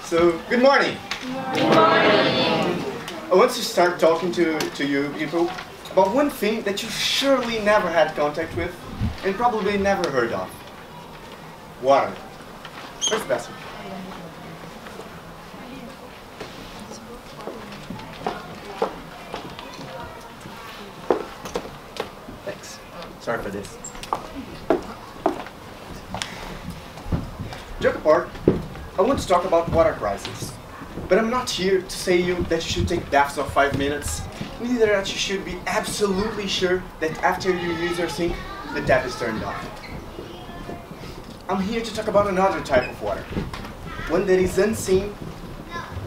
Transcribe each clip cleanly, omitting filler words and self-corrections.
So, good morning. Good morning. I want to start talking to you people about one thing that you surely never had contact with and probably never heard of. Water. Where's the best one? Thanks. Sorry for this. Joke apart, I want to talk about water crisis. But I'm not here to say you that you should take baths of 5 minutes, neither that you should be absolutely sure that after you use your sink, the tap is turned off. I'm here to talk about another type of water. One that is unseen,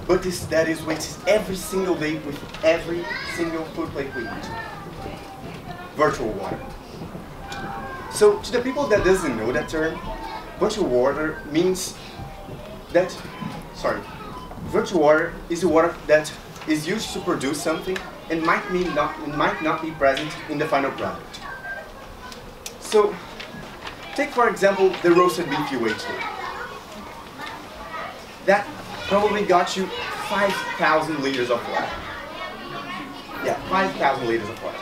but that is wasted every single day with every single food plate we eat. Virtual water. So, to the people that doesn't know that term, virtual water means that, virtual water is the water that is used to produce something and might not be present in the final product. So, take for example the roasted beef you ate today. That probably got you 5,000 liters of water. Yeah, 5,000 liters of water.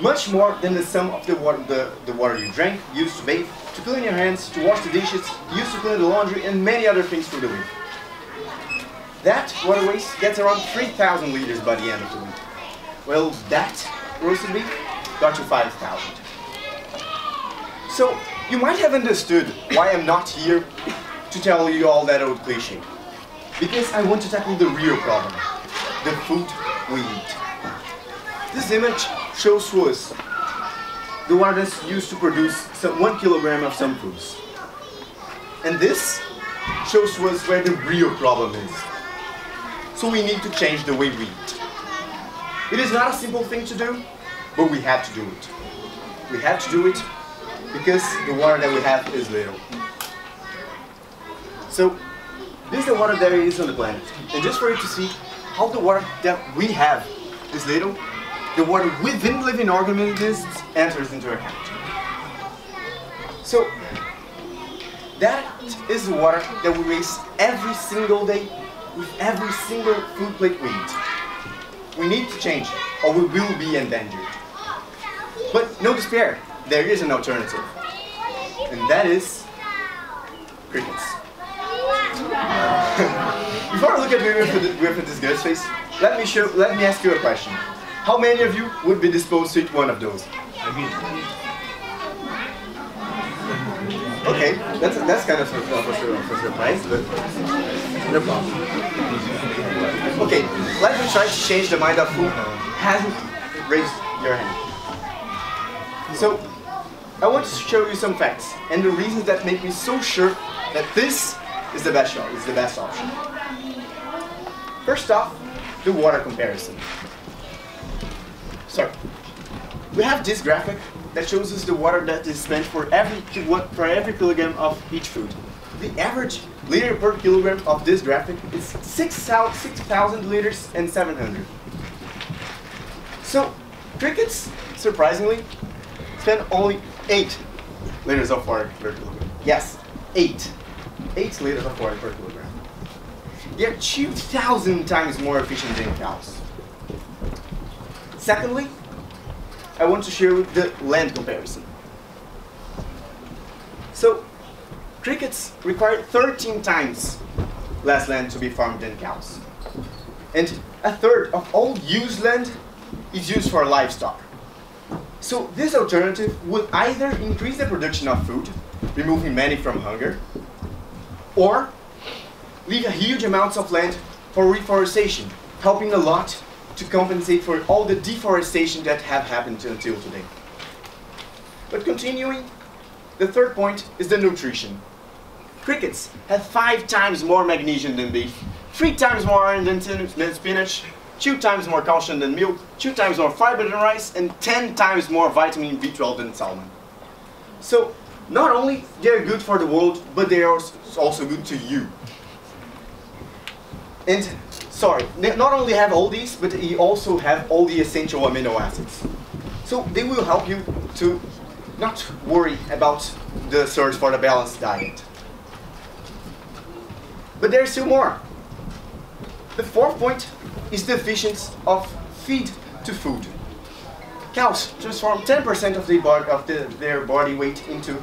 Much more than the sum of the water you drank, used to bathe, to clean your hands, to wash the dishes, used to clean the laundry, and many other things through the week. That water waste gets around 3,000 liters by the end of the week. Well, that roasted beef got you 5,000. So, you might have understood why I'm not here to tell you all that old cliche. Because I want to tackle the real problem, the food we eat. This image shows to us the water that's used to produce 1 kilogram of some foods. And this shows to us where the real problem is. So we need to change the way we eat. It is not a simple thing to do, but we have to do it. We have to do it because the water that we have is little. So this is the water that is on the planet. And just for you to see how the water that we have is little, the water within living organisms enters into account. So that is the water that we waste every single day with every single food plate we eat. We need to change or we will be endangered. But no despair, there is an alternative. And that is crickets. Before I look at you with this good face, let me ask you a question. How many of you would be disposed to eat one of those? Okay, that's kind of a surprise, but no problem. Okay, let me try to change the mind of who hasn't raised your hand. So, I want to show you some facts and the reasons that make me so sure that this is the best option. First off, the water comparison. So, we have this graphic that shows us the water that is spent for every kilogram of each food. The average liter per kilogram of this graphic is 6,000 liters and 700. So, crickets, surprisingly, spend only 8 liters of water per kilogram. Yes, 8. 8 liters of water per kilogram. They are 2,000 times more efficient than cows. Secondly, I want to show you the land comparison. So, crickets require 13 times less land to be farmed than cows. And a third of all used land is used for livestock. So this alternative would either increase the production of food, removing many from hunger, or leave a huge amounts of land for reforestation, helping a lot to compensate for all the deforestation that have happened until today. But continuing, the third point is the nutrition. Crickets have 5 times more magnesium than beef, 3 times more iron than spinach, 2 times more calcium than milk, 2 times more fiber than rice, and 10 times more vitamin B12 than salmon. So, not only they're good for the world, but they are also good to you. And, they not only have all these, but they also have all the essential amino acids. So, they will help you to not worry about the search for the balanced diet. But there's still more. The fourth point is the efficiency of feed to food. Cows transform 10% of their body weight into.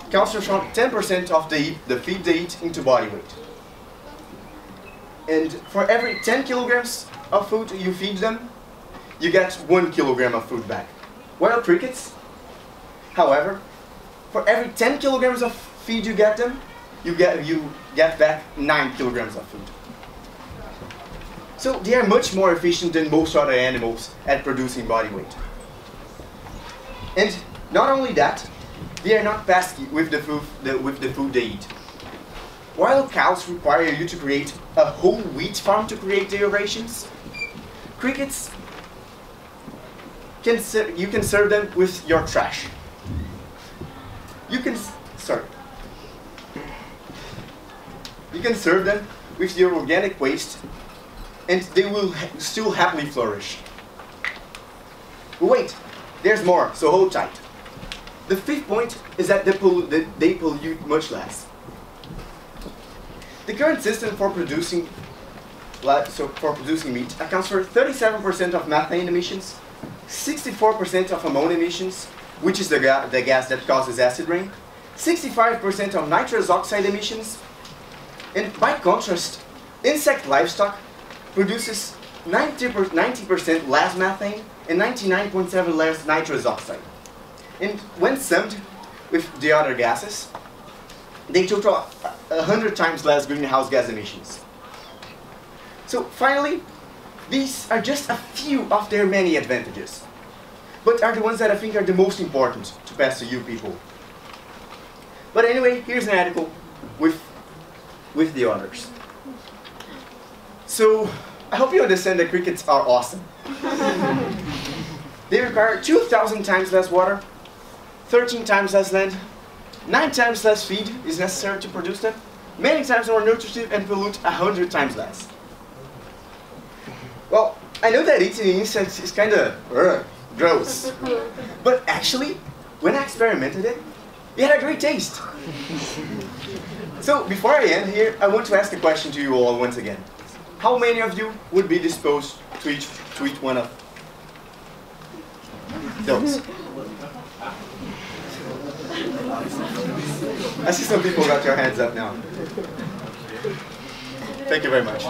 Cows transform 10% of the feed they eat into body weight. And for every 10 kilograms of food you feed them, you get 1 kilogram of food back. While crickets, however, for every 10 kilograms of feed you get them, you get back 9 kilograms of food. So they are much more efficient than most other animals at producing body weight. And not only that, they are not pesky with the food they eat. While cows require you to create a whole wheat farm to create their rations, crickets, you can serve them with your trash. You can serve them with your organic waste, and they will still happily flourish. But wait, there's more, so hold tight. The fifth point is that they pollute much less. The current system for producing meat accounts for 37% of methane emissions, 64% of ammonia emissions, which is the gas that causes acid rain, 65% of nitrous oxide emissions, and by contrast, insect livestock produces 90% less methane and 99.7% less nitrous oxide. And when summed with the other gases, they total 100 times less greenhouse gas emissions. So finally, these are just a few of their many advantages, but are the ones that I think are the most important to pass to you people. But anyway, here's an article with the others. So I hope you understand that crickets are awesome. They require 2,000 times less water, 13 times less land, 9 times less feed is necessary to produce them, many times more nutritive, and pollute 100 times less. Well, I know that eating insects is kind of gross, but actually, when I experimented it, it had a great taste. So before I end here, I want to ask a question to you all once again. How many of you would be disposed to eat one of those? I see some people got your hands up now. Thank you very much.